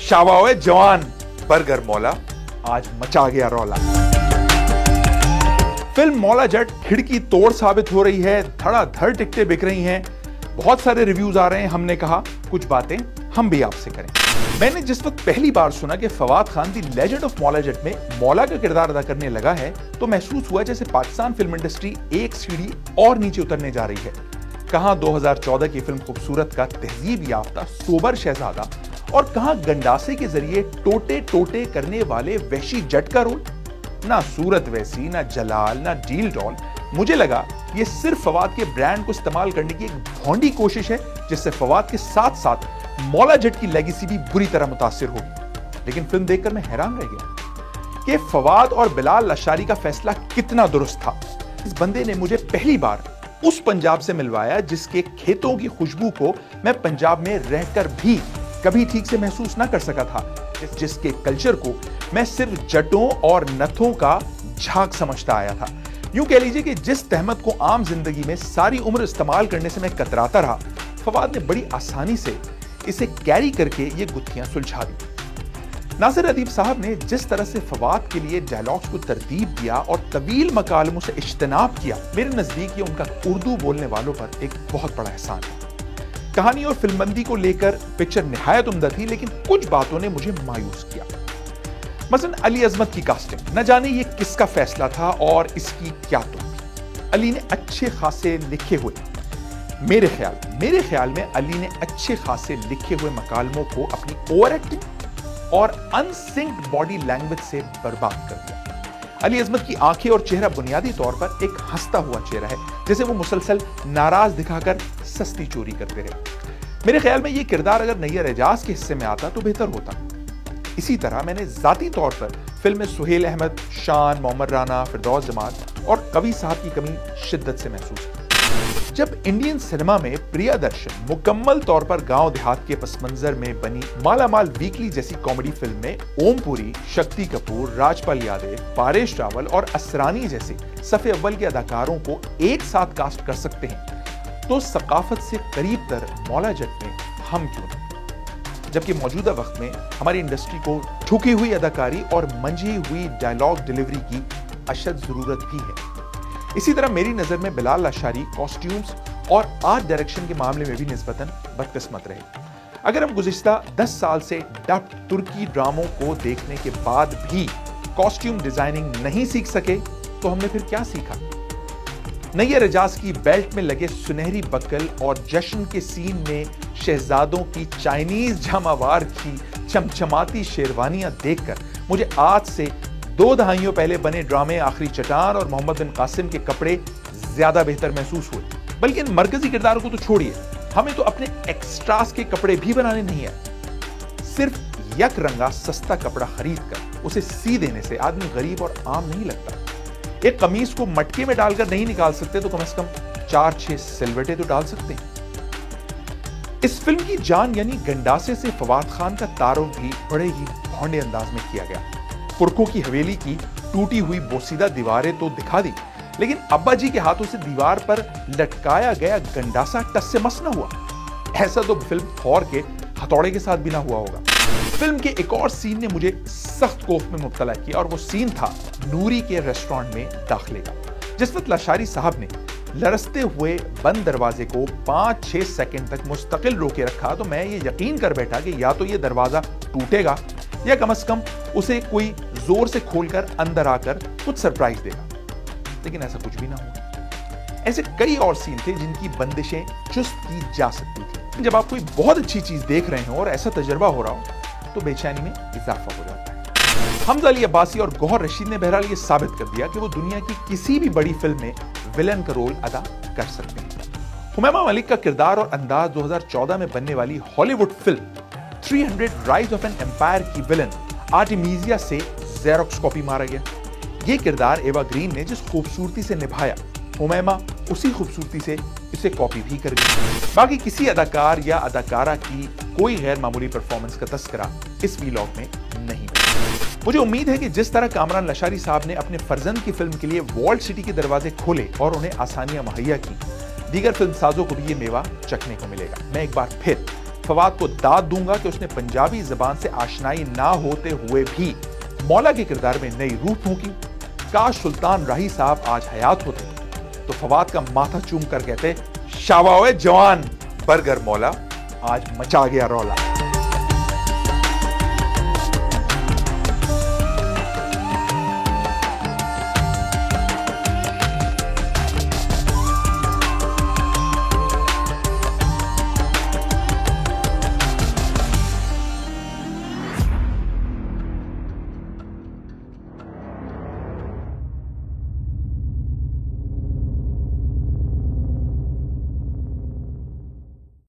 शाबा ओए जवान, बर्गर मौला, आज मचा गया रौला। फिल्म मौला जट खिड़की तोड़ साबित हो रही है, धड़ाधड़ टिकटें बिक रही हैं, बहुत सारे रिव्यूज आ रहे हैं। हमने कहा कुछ बातें हम भी आपसे करें। मैंने जिस वक्त पहली बार सुना कि फवाद खान दी लेजेंड ऑफ मौला जट में मौला का किरदार अदा करने लगा है, तो महसूस हुआ जैसे पाकिस्तान फिल्म इंडस्ट्री एक सीढ़ी और नीचे उतरने जा रही है। कहां 2014 की फिल्म खूबसूरत का तहजीब याफ्ता सोबर शहजादा, और कहां गंडासे के जरिए टोटे टोटे करने वाले वहशी जट का रोल। ना सूरत वैसी, ना जलाल, ना डील डॉल। मुझे लगा ये सिर्फ फवाद के ब्रांड को इस्तेमाल करने की एक भोंडी कोशिश है, जिससे फवाद के साथ साथ मौला जट की लेगेसी भी बुरी तरह मुतासिर होगी। लेकिन फिल्म देखकर मैं हैरान रह गया कि फवाद और बिलाल लशारी का फैसला कितना दुरुस्त था। इस बंदे ने मुझे पहली बार उस पंजाब से मिलवाया जिसके खेतों की खुशबू को मैं पंजाब में रहकर भी कभी ठीक से महसूस ना कर सका था, जिसके कल्चर को मैं सिर्फ जटों और नथों का झाग समझता आया था। यूं कह लीजिए कि जिस तहमत को आम जिंदगी में सारी उम्र इस्तेमाल करने से मैं कतराता रहा, फवाद ने बड़ी आसानी से इसे कैरी करके ये गुत्थियां सुलझा दी। नासिर अदीब साहब ने जिस तरह से फवाद के लिए डायलॉग्स को तरतीब दिया और तवील मकालमों से इज्तनाब किया, मेरे नजदीक ये उनका उर्दू बोलने वालों पर एक बहुत बड़ा एहसान है। कहानी और फिल्मबंदी को लेकर पिक्चर निहायत उम्दा थी, लेकिन कुछ बातों ने मुझे मायूस किया। मसलन अली अजमत की कास्टिंग, न जाने ये किसका फैसला था और इसकी क्या तुम। अली ने अच्छे खासे लिखे हुए, मेरे ख्याल में अली ने अच्छे खासे लिखे हुए मकालमों को अपनी ओवर एक्टिंग और अनसिंक्ड बॉडी लैंग्वेज से बर्बाद कर दिया। अली अजमत की आंखें और चेहरा बुनियादी तौर पर एक हंसता हुआ चेहरा है, जैसे वो मुसलसल नाराज दिखाकर सस्ती चोरी करते रहे। मेरे ख्याल में ये किरदार अगर नैयर एजाज के हिस्से में आता तो बेहतर होता। इसी तरह मैंने जाती तौर पर फिल्म में सुहेल अहमद, शान, मोहम्मद राना, फिरदौस जमात और कवि साहब की कमी शिद्दत से महसूस की। जब इंडियन सिनेमा में प्रियदर्शन मुकम्मल तौर पर गांव देहात के पस मंजर में बनी मालामाल वीकली जैसी कॉमेडी फिल्म में ओम पुरी, शक्ति कपूर, राजपाल यादव, पारेश रावल और असरानी जैसे सफ़े अव्वल के अदाकारों को एक साथ कास्ट कर सकते हैं, तो सकाफत से करीब तर मौला जट में हम क्यों नहीं। जबकि मौजूदा वक्त में हमारी इंडस्ट्री को ठुकी हुई अदाकारी और मंझी हुई डायलॉग डिलीवरी की अशद जरूरत भी है। इसी तरह मेरी नजर में बिलाल लशारी कॉस्ट्यूम्स और आर्ट डायरेक्शन के मामले में भी निस्बतन बदकिस्मत रहे। अगर हम गुज़िश्ता 10 साल से डब तुर्की ड्रामों को देखने के बाद भी कॉस्ट्यूम डिजाइनिंग नहीं सीख सके, तो हमने फिर क्या सीखा। नैयर एजाज की बेल्ट में लगे सुनहरी बकल और जश्न के सीन में शहजादों की चाइनीज झामावार की चमचमाती शेरवानियां देखकर मुझे आज से 2 दहाइयों पहले बने ड्रामे आखिरी चट्टान और मोहम्मद बिन कासिम के कपड़े ज्यादा बेहतर महसूस हुए। बल्कि इन मरकजी किरदारों को तो छोड़िए, हमें तो अपने एक्स्ट्रास के कपड़े भी बनाने नहीं है। सिर्फ यक रंगा सस्ता कपड़ा खरीद कर उसे सी देने से आदमी गरीब और आम नहीं लगता। एक कमीज को मटके में डालकर नहीं निकाल सकते तो कम से कम 4-6 सिलवटे तो डाल सकते हैं। इस फिल्म की जान यानी गंडासे से फवाद खान का तारुफ भी बड़े ही भौंडे अंदाज में किया गया। पुरखों की हवेली की टूटी हुई बोसीदा दीवारें तो दिखा दी, लेकिन अब्बा जी के हाथों से दीवार पर लटकाया गया गंडासा टस से मस न हुआ। ऐसा तो फिल्म थॉर के हथौड़े के साथ भी ना हुआ होगा। फिल्म के एक और सीन ने मुझे सख्त खौफ में मुब्तला किया, और वो सीन था नूरी के रेस्टोरेंट में दाखिले का। जिस वक्त लशारी साहब ने लरसते हुए बंद दरवाजे को 5-6 सेकंड तक मुस्तकिल रोके रखा, तो मैं ये यकीन कर बैठा कि या तो ये दरवाजा टूटेगा या कम से कम उसे कोई जोर से खोलकर अंदर आकर कुछ सरप्राइज देगा। लेकिन ऐसा कुछ भी ना हुआ। ऐसे कई और सीन थे जिनकी बंदिशें चुस्त की जा सकती थी। जब आप कोई बहुत अच्छी चीज देख रहे हो और ऐसा तजर्बा हो रहा हो, तो बेचैनी में इजाफा हो जाता है। हमजा अली अब्बासी और गौहर रशीद ने बहरहाल ये साबित कर दिया कि वो दुनिया की किसी भी बड़ी फिल्म में विलन का रोल अदा कर सकते हैं। हुमैमा मलिक का किरदार और अंदाज 2014 में बनने वाली Hollywood film 300 rise of an empire की विलन आर्टिमीजिया से ज़ेरोक्स कॉपी मारा गया। ये किरदार एवा ग्रीन ने जिस खूबसूरती से निभाया, हुमैमा उसी खूबसूरती से इसे कॉपी भी कर गई। बाकी किसी अदाकार या अदाकारा की कोई गैर मामूली परफॉर्मेंस का तस्करा इस वीलॉग में नहीं। मुझे उम्मीद है कि जिस तरह कामरान लशारी साहब ने अपने फर्जंद की फिल्म के लिए वॉल्ट सिटी के दरवाजे खोले और उन्हें आसानियां मुहैया की, दीगर फिल्मसाजों को भी ये मेवा चखने को मिलेगा। मैं एक बार फिर फवाद को दाद दूंगा कि उसने पंजाबी जबान से आशनाई ना होते हुए भी मौला के किरदार में नई रूह फूंकी। काश सुल्तान राही साहब आज हयात होते तो फवाद का माथा चूम कर कहते, शाबाश जवान, बर्गर मौला, आज मचा गया रौला।